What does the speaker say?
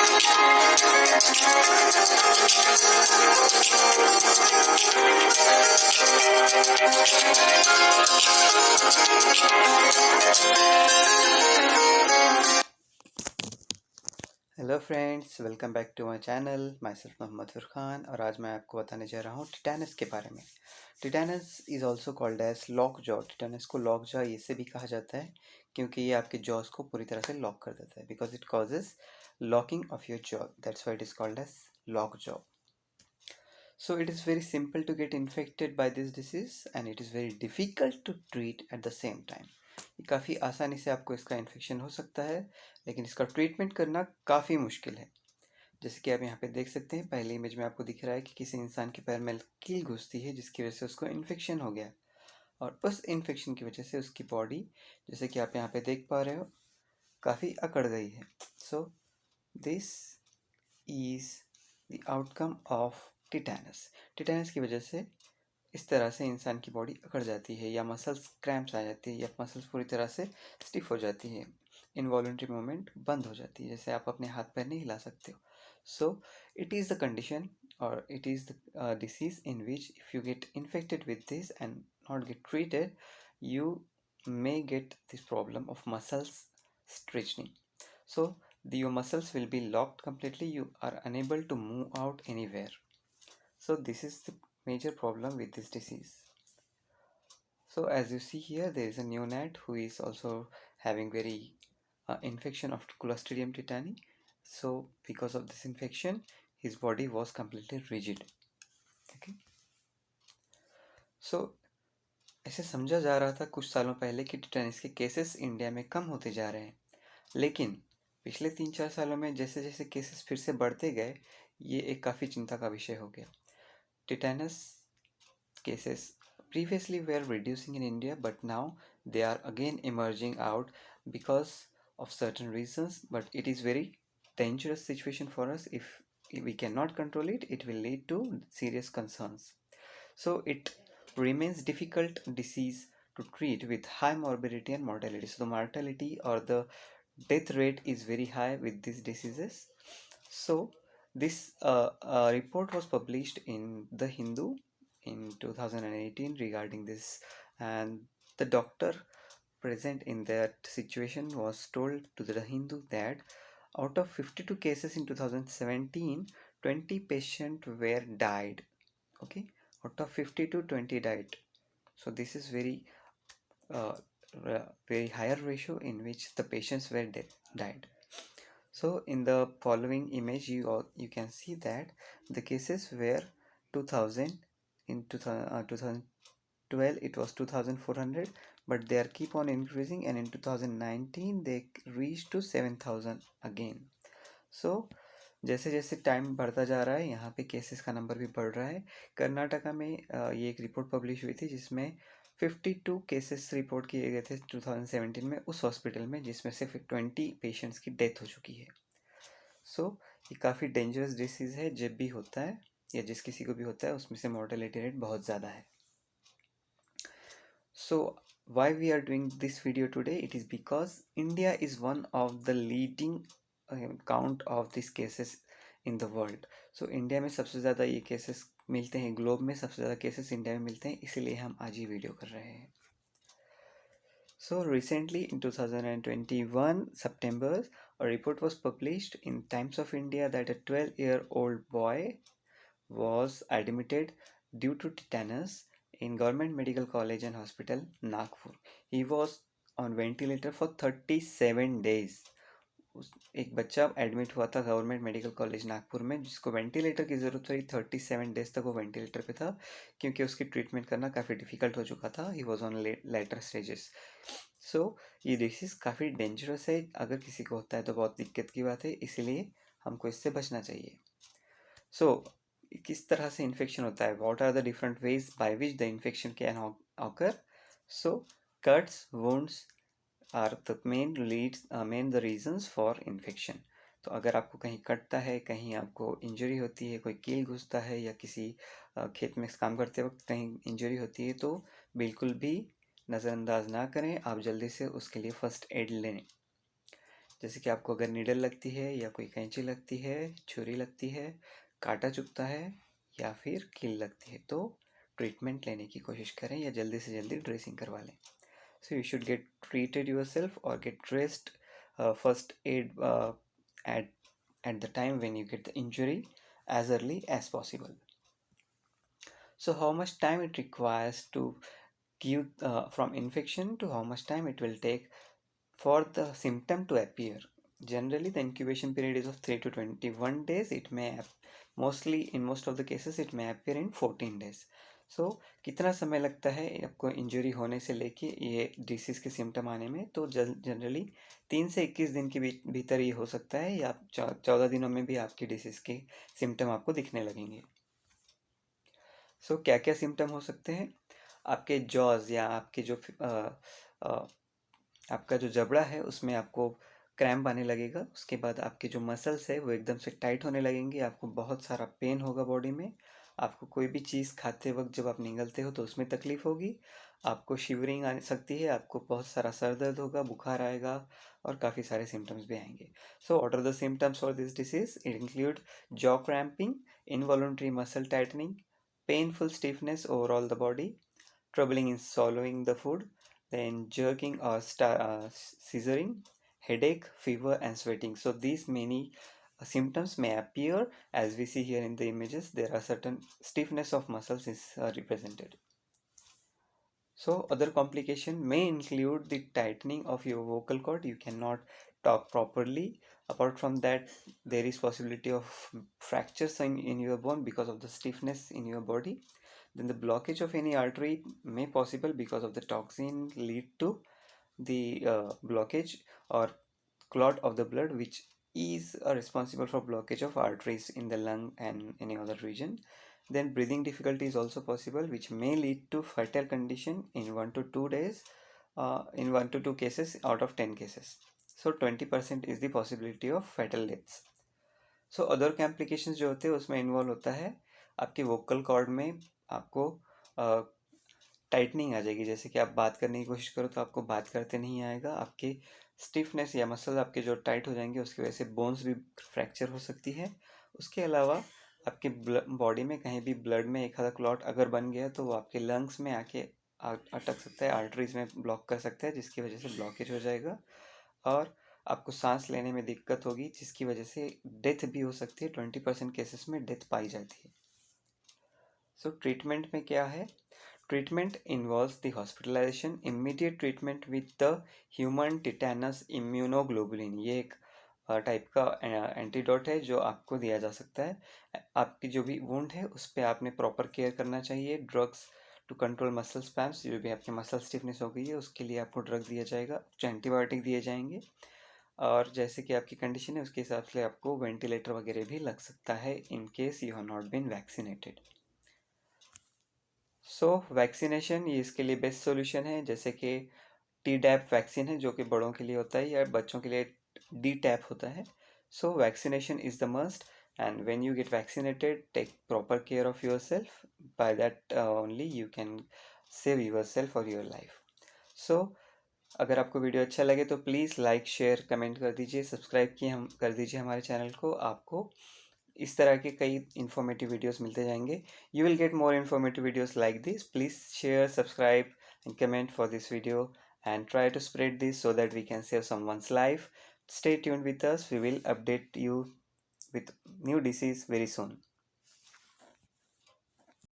Hello friends, welcome back to my channel. Myself Mohammad Furkan, और आज मैं आपको बताने जा रहा हूँ टिटेनस के बारे में। Tetanus is also called as lockjaw. Tetanus को लॉक जॉ इसे भी कहा जाता है क्योंकि ये आपके जॉस को पूरी तरह से लॉक कर देता है, because it causes locking of your jaw, that's why it is called as lockjaw. So it is very simple to get infected by this disease and it is very difficult to treat at the same time. ये काफ़ी आसानी से आपको इसका infection हो सकता है, लेकिन इसका ट्रीटमेंट करना काफ़ी मुश्किल है। जैसे कि आप यहाँ पे देख सकते हैं, पहले इमेज में आपको दिख रहा है कि किसी इंसान के पैर में कील घुसती है, जिसकी वजह से उसको इन्फेक्शन हो गया, और उस इन्फेक्शन की वजह से उसकी बॉडी, जैसे कि आप यहाँ पे देख पा रहे हो, काफ़ी अकड़ गई है. So this is the outcome of tetanus. Tetanus की वजह से इस तरह से इंसान की बॉडी अकड़ जाती है, या मसल्स क्रैम्प्स आ जाती है, या मसल्स पूरी तरह से स्टिफ हो जाती है, इनवॉलंटरी मूवमेंट बंद हो जाती है, जैसे आप अपने हाथ पैर नहीं हिला सकते हो. So it is the condition, और it is the disease in which if you get infected with this and not get treated, you may get this problem of muscles stretching. So your muscles will be locked completely. You are unable to move out anywhere. So this is the major problem with this disease. So as you see here, there is a neonate who is also having very infection of Clostridium tetani. So because of this infection, his body was completely rigid. Okay. So ऐसे समझा जा रहा था कुछ सालों पहले कि tetanus के केसेस इंडिया में कम होते जा रहे हैं, लेकिन पिछले 3-4 सालों में जैसे जैसे केसेस फिर से बढ़ते गए, ये एक काफ़ी चिंता का विषय हो गया. Tetanus cases previously were reducing in India, but now they are again emerging out because of certain reasons. But it is very dangerous situation for us. If we cannot control it, it will lead to serious concerns. So it remains difficult disease to treat with high morbidity and mortality. So the mortality or the death rate is very high with these diseases. So this report was published in The Hindu in 2018 regarding this, and the doctor present in that situation was told to The Hindu that out of 52 cases in 2017, 20 patients were died. Okay, out of 52, 20 died. So this is very very higher ratio in which the patients were died. So in the following image, you can see that the cases were 2000. In 2012 it was 2400, but they are keep on increasing, and in 2019 they reached to 7000 again. So जैसे जैसे time बढ़ता जा रहा है, यहाँ पे cases का number भी बढ़ रहा है. कर्नाटका में ये एक रिपोर्ट पब्लिश हुई थी जिसमें 52 केसेस रिपोर्ट किए गए थे 2017 में उस हॉस्पिटल में, जिसमें से 20 पेशेंट्स की डेथ हो चुकी है. सो ये काफ़ी डेंजरस डिसीज़ है. जब भी होता है या जिस किसी को भी होता है, उसमें से मॉर्टेलिटी रेट बहुत ज़्यादा है. So why we are doing this video today? It is because India is one of the leading count of these cases in the world. So India में सबसे ज़्यादा ये केसेस मिलते हैं, ग्लोब में सबसे ज़्यादा केसेस इंडिया में मिलते हैं, इसीलिए हम आज ही वीडियो कर रहे हैं. So recently in 2021 September, a report was published in Times of India that a 12-year-old boy was admitted due to tetanus in Government Medical College and Hospital, Nagpur. He was on ventilator for 37 days. एक बच्चा admit हुआ था government medical college Nagpur में, जिसको ventilator की ज़रूरत हुई. 37 days तक वो वेंटिलेटर पे था, क्योंकि उसकी ट्रीटमेंट करना काफ़ी डिफ़िकल्ट हो चुका था. He was on later stages. So ये डिसीज़ काफ़ी डेंजरस है. अगर किसी को होता है तो बहुत दिक्कत की बात है, इसीलिए हमको इससे बचना चाहिए. सो किस तरह से इन्फेक्शन होता है? What are the different ways by which the infection can occur? So cuts, wounds are the main the reasons for infection. तो अगर आपको कहीं कटता है, कहीं आपको इंजरी होती है, कोई कील घुसता है, या किसी खेत में काम करते वक्त कहीं इंजरी होती है, तो बिल्कुल भी नज़रअंदाज ना करें. आप जल्दी से उसके लिए फर्स्ट एड लें. जैसे कि आपको अगर नीडल लगती है या कोई कैंची लगती है, छुरी लगती है, कांटा चुभता है या फिर कील लगती है, तो ट्रीटमेंट लेने की कोशिश करें या जल्दी से जल्दी ड्रेसिंग करवा लें. So you should get treated yourself or get dressed first aid at at the time when you get the injury as early as possible. So how much time it requires to give from infection to how much time it will take for the symptom to appear? Generally, the incubation period is of 3 to 21 days. It may mostly in most of the cases it may appear in 14 days. सो कितना समय लगता है आपको injury होने से लेके ये disease के सिम्टम आने में? तो जनरली 3 से 21 दिन के भीतर ये हो सकता है, या 14 दिनों में भी आपकी डिसीज के सिम्टम आपको दिखने लगेंगे. सो क्या क्या सिम्टम हो सकते हैं? आपके जॉज या आपके जो आपका जो जबड़ा है उसमें आपको क्रैम्प आने लगेगा. उसके बाद आपके जो मसल्स है वो एकदम से टाइट होने लगेंगे. आपको बहुत सारा पेन होगा बॉडी में. आपको कोई भी चीज़ खाते वक्त जब आप निगलते हो तो उसमें तकलीफ होगी. आपको शिवरिंग आ सकती है. आपको बहुत सारा सर दर्द होगा, बुखार आएगा और काफ़ी सारे सिम्टम्स भी आएंगे. So what are the symptoms for this disease? It include jaw cramping, involuntary muscle tightening, painful stiffness over all the body, troubling in swallowing the food, then jerking or scissoring, headache, fever, and sweating. So these many symptoms may appear as we see here in the images. There are certain stiffness of muscles is represented. So other complication may include the tightening of your vocal cord. You cannot talk properly. Apart from that, there is possibility of fractures in your bone because of the stiffness in your body. Then the blockage of any artery may possible because of the toxin lead to the blockage or clot of the blood, which is responsible for blockage of arteries in the lung and any other region. Then breathing difficulty is also possible, which may lead to fatal condition in 1 to 2 days, in 1 to 2 cases out of 10 cases. So 20% is the possibility of fatal deaths. So other complications जो होते हैं उसमें involve होता है आपके vocal cord में आपको tightening आ जाएगी. जैसे कि आप बात करने की कोशिश करो तो आपको बात करते नहीं आएगा. आपके स्टिफनेस या मसल आपके जो टाइट हो जाएंगे उसकी वजह से बोन्स भी फ्रैक्चर हो सकती है. उसके अलावा आपके बॉडी में कहीं भी ब्लड में एक आधा क्लॉट अगर बन गया तो वो आपके लंग्स में आके अटक सकता है, आर्टरीज में ब्लॉक कर सकता है, जिसकी वजह से ब्लॉकेज हो जाएगा और आपको सांस लेने में दिक्कत होगी, जिसकी वजह से डेथ भी हो सकती है. 20% केसेस में डेथ पाई जाती है. सो ट्रीटमेंट में क्या है? Treatment involves the hospitalization, immediate treatment with the human tetanus immunoglobulin. ये एक टाइप का एंटीडोट है जो आपको दिया जा सकता है. आपकी जो भी वुंड है उस पर आपने प्रॉपर केयर करना चाहिए. Drugs to control muscle spasms, जो भी आपकी मसल स्टिफनेस हो गई है उसके लिए आपको ड्रग दिया जाएगा, कुछ एंटीबायोटिक दिए जाएंगे और जैसे कि आपकी कंडीशन है उसके हिसाब से आपको वेंटिलेटर वगैरह भी लग सकता है in case you have not been vaccinated. So vaccination ये इसके लिए बेस्ट सॉल्यूशन है. जैसे कि टी डैप वैक्सीन है जो कि बड़ों के लिए होता है या बच्चों के लिए डी टैप होता है. So vaccination is the must and when you get vaccinated take proper care of yourself. By that only you can save yourself और योर लाइफ. सो अगर आपको वीडियो अच्छा लगे तो प्लीज़ लाइक, शेयर, कमेंट कर दीजिए, subscribe किए हम कर दीजिए हमारे चैनल को. आपको इस तरह के कई इन्फॉर्मेटिव वीडियोस मिलते जाएंगे. You will get more informative videos like this. Please share, subscribe and comment for this video and try to spread this so that we can save someone's life. Stay tuned with us. We will update you with new disease very soon.